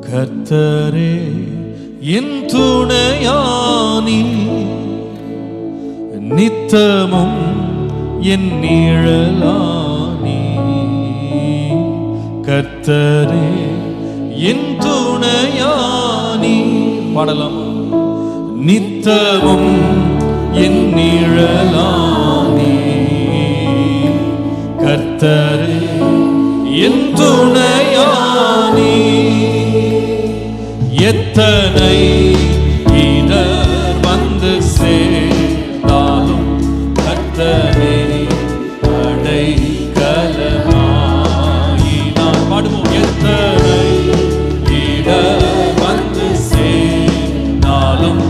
கர்த்தரே என் துணையானி, நித்தமும் என் நிழலானி. கர்த்தரே என் துணையானி, பாடலாமா? நித்தமும் என் நிழலானி. கர்த்தரே என் துணையானி. எத்தனை இடர் வந்து சேர்ந்தாலும் கர்த்தரே அடைக்கலமாயினார். பாடுவோம். எத்தனை இடர் வந்து சேர்ந்தாலும்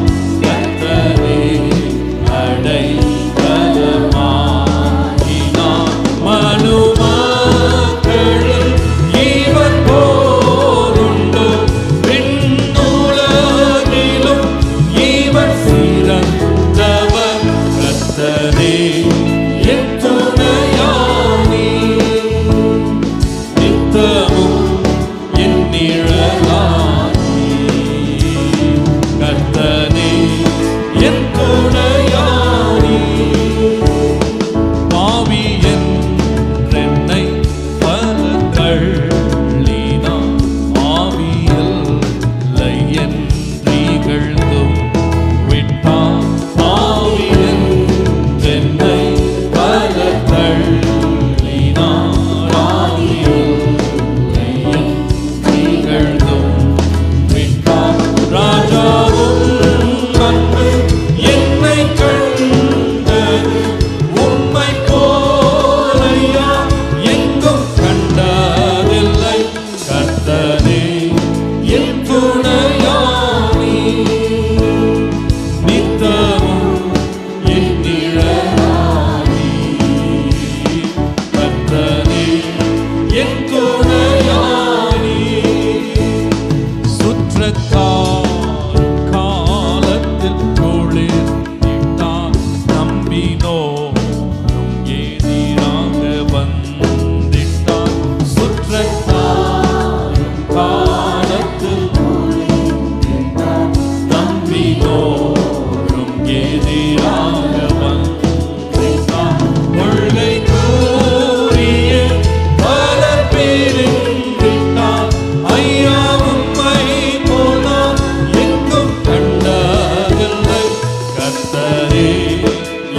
கர்த்தரே அடைக்கலமாயினார். மனுமக்களில் இவர் போருண்டு, விண்ணுலகிலும் இவர் சிறந்தவர். கர்த்தரே என் துணையானி, நித்தமும் என் நிழலானி. கர்த்தரே என் துணையானி. பாவி என்றென்னை பலர் தள்ளினார், ஆவியில்லை என்றிகழ்ந்தும் விட்டார். பாவி என்றென்னை பலர் தள்ளினார், ஆவியில்லை என்றிகழ்ந்தும் விட்டார். ராஜாவும் வந்து என்னை கண்டது, உம்மை போலையா எங்கும் கண்டதில்லை. கர்த்தரே என் துணையானி, நித்தமும் என் நிழலானி. கர்த்தரே என் துணையானி. சுற்றத்தார் காலத்தில் குளிர்ந்திட்டார், நம்பினோரும் எதிராக வந்திட்டார். சுற்றத்தார் காலத்தில் குளிர்ந்திட்டார், நம்பினோரும் எதிராக வந்திட்டார். கொள்கை கூறிய பலர் பிரிந்திட்டார், ஐயா உம்மை போனார் எங்கும் கண்டதில்லை. கர்த்தரே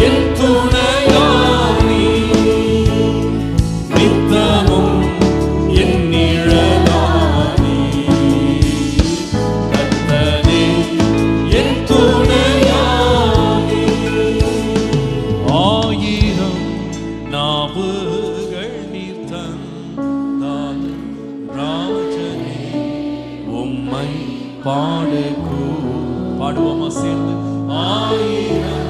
என் துணையானி, நித்தமும் என் நிழலானி. கர்த்தரே என் துணையானி. ஆயிரம் நாவுகள் நீர் தந்தாலும் ராஜனே உம்மை பாடுவோமா சேர்ந்து? ஆயிரம்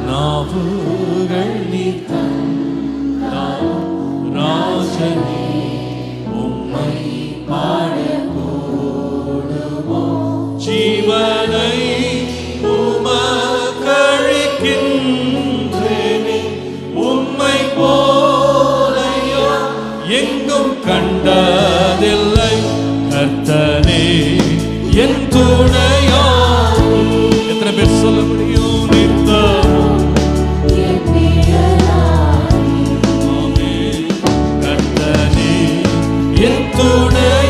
நாவுகள் நீர் தந்தாலும் ராஜனே உம்மை பாடக்கூடுவோம். ஜீவனை உமக்களிக்கின்றேனே, உம்மை போலையா எங்கும் கண்டதில்லை. கர்த்தரே என் துணையானி. எத்தனை பேர் சொல்ல முடியும்? நித்தமும் ஆமென். கர்த்தரே என் துணை